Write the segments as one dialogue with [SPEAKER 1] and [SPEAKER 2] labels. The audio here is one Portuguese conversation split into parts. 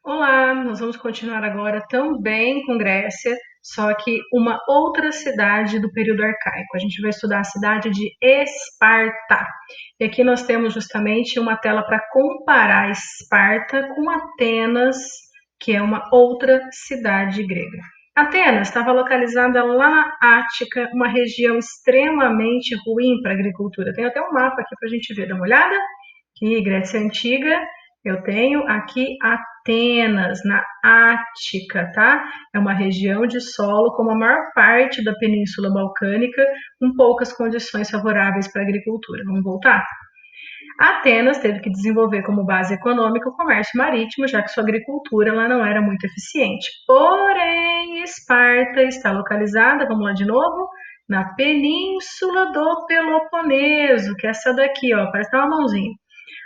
[SPEAKER 1] Olá, nós vamos continuar agora também com Grécia, só que uma outra cidade do período arcaico. A gente vai estudar a cidade de Esparta. E aqui nós temos justamente uma tela para comparar Esparta com Atenas, que é uma outra cidade grega. Atenas estava localizada lá na Ática, uma região extremamente ruim para a agricultura. Tem até um mapa aqui para a gente ver, dá uma olhada. Aqui, Grécia Antiga, eu tenho aqui Atenas, na Ática, tá? É uma região de solo como a maior parte da Península Balcânica, com poucas condições favoráveis para a agricultura. Vamos voltar? Atenas teve que desenvolver como base econômica o comércio marítimo, já que sua agricultura ela não era muito eficiente. Porém, Esparta está localizada, vamos lá de novo, na Península do Peloponeso, que é essa daqui, ó, parece uma mãozinha.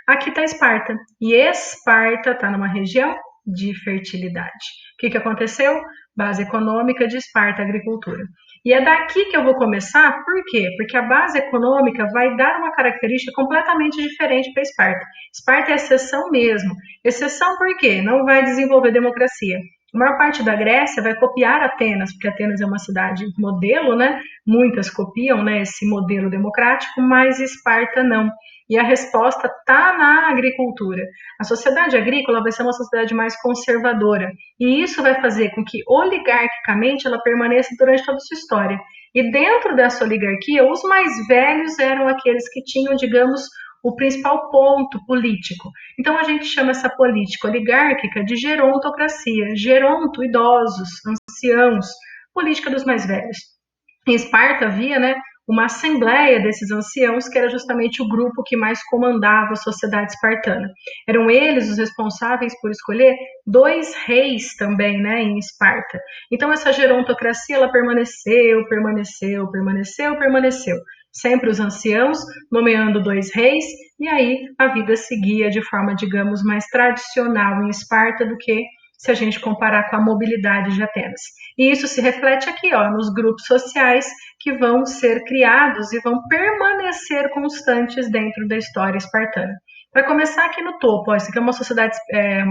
[SPEAKER 1] Aqui está Esparta. E Esparta está numa região de fertilidade. O que aconteceu? Base econômica de Esparta, agricultura. E é daqui que eu vou começar, por quê? Porque a base econômica vai dar uma característica completamente diferente para Esparta. Esparta é exceção mesmo. Exceção por quê? Não vai desenvolver democracia. A maior parte da Grécia vai copiar Atenas, porque Atenas é uma cidade modelo, né? Muitas copiam, né, esse modelo democrático, mas Esparta não. E a resposta está na agricultura. A sociedade agrícola vai ser uma sociedade mais conservadora. E isso vai fazer com que, oligarquicamente, ela permaneça durante toda a sua história. E dentro dessa oligarquia, os mais velhos eram aqueles que tinham, digamos, o principal ponto político. Então a gente chama essa política oligárquica de gerontocracia. Geronto, idosos, anciãos, política dos mais velhos. Em Esparta havia, né, uma assembleia desses anciãos, que era justamente o grupo que mais comandava a sociedade espartana. Eram eles os responsáveis por escolher 2 reis também, né, em Esparta. Então essa gerontocracia ela permaneceu. Sempre os anciãos nomeando 2 reis, e aí a vida seguia de forma, digamos, mais tradicional em Esparta do que se a gente comparar com a mobilidade de Atenas. E isso se reflete aqui, ó, nos grupos sociais que vão ser criados e vão permanecer constantes dentro da história espartana. Para começar aqui no topo, ó, isso aqui é uma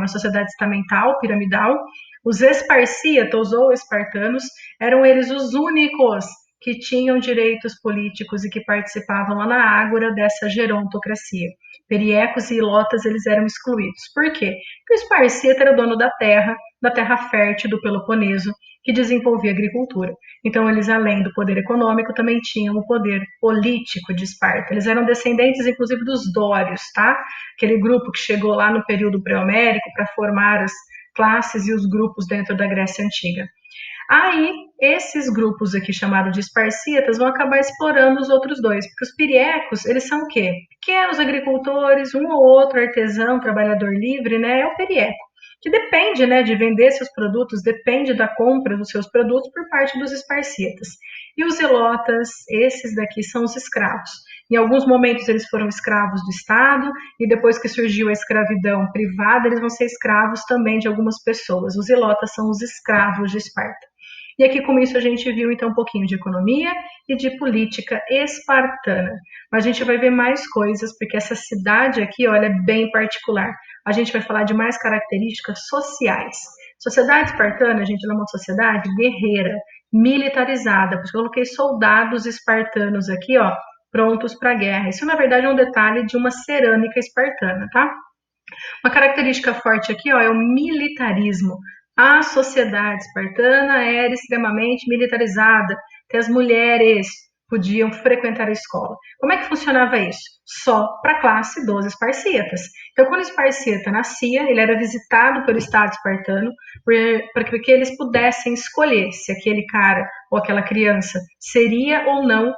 [SPEAKER 1] sociedade estamental, piramidal. Os esparcíatos ou espartanos eram eles os únicos que tinham direitos políticos e que participavam lá na ágora dessa gerontocracia. Periecos e ilotas eles eram excluídos. Por quê? Porque o esparcíta era o dono da terra fértil do Peloponeso, que desenvolvia agricultura. Então, eles, além do poder econômico, também tinham o poder político de Esparta. Eles eram descendentes, inclusive, dos dórios, tá? Aquele grupo que chegou lá no período pré-homérico para formar as classes e os grupos dentro da Grécia Antiga. Aí, esses grupos aqui chamados de esparcíatas vão acabar explorando os outros dois, porque os piriecos, eles são o quê? Pequenos agricultores, um ou outro artesão, trabalhador livre, né? É o perieco, que depende, né, de vender seus produtos, depende da compra dos seus produtos por parte dos esparcíatas. E os zelotas, esses daqui são os escravos. Em alguns momentos eles foram escravos do Estado, e depois que surgiu a escravidão privada, eles vão ser escravos também de algumas pessoas. Os zelotas são os escravos de Esparta. E aqui com isso a gente viu então um pouquinho de economia e de política espartana. Mas a gente vai ver mais coisas, porque essa cidade aqui, olha, é bem particular. A gente vai falar de mais características sociais. Sociedade espartana, gente, ela é uma sociedade guerreira, militarizada. Por isso eu coloquei soldados espartanos aqui, ó, prontos para a guerra. Isso, na verdade, é um detalhe de uma cerâmica espartana, tá? Uma característica forte aqui, ó, é o militarismo. A sociedade espartana era extremamente militarizada. Até as mulheres podiam frequentar a escola. Como é que funcionava isso? Só para a classe dos esparcíatas. Então, quando o esparcíata nascia, ele era visitado pelo Estado espartano para que eles pudessem escolher se aquele cara ou aquela criança seria ou não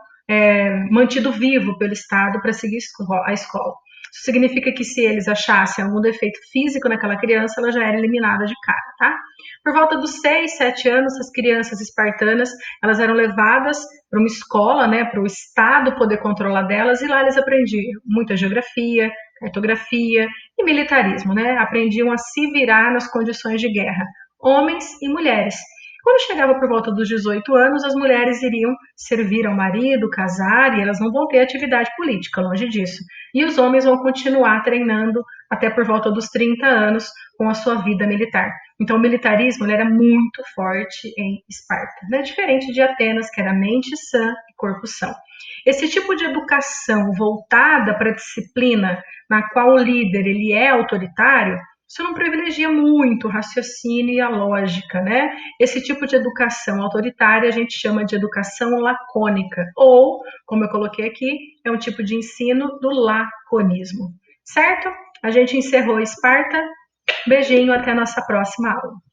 [SPEAKER 1] mantido vivo pelo Estado para seguir a escola. Isso significa que se eles achassem algum defeito físico naquela criança, ela já era eliminada de cara, tá? Por volta dos 6, 7 anos, as crianças espartanas, elas eram levadas para uma escola, né, para o Estado poder controlar delas, e lá eles aprendiam muita geografia, cartografia e militarismo, né? Aprendiam a se virar nas condições de guerra, homens e mulheres. Quando chegava por volta dos 18 anos, as mulheres iriam servir ao marido, casar, e elas não vão ter atividade política, longe disso. E os homens vão continuar treinando até por volta dos 30 anos com a sua vida militar. Então, o militarismo ele era muito forte em Esparta, né? Diferente de Atenas, que era mente sã e corpo são. Esse tipo de educação voltada para a disciplina, na qual o líder ele é autoritário, isso não privilegia muito o raciocínio e a lógica, né? Esse tipo de educação autoritária a gente chama de educação lacônica, ou, como eu coloquei aqui, é um tipo de ensino do laconismo. Certo? A gente encerrou Esparta. Beijinho, até a nossa próxima aula.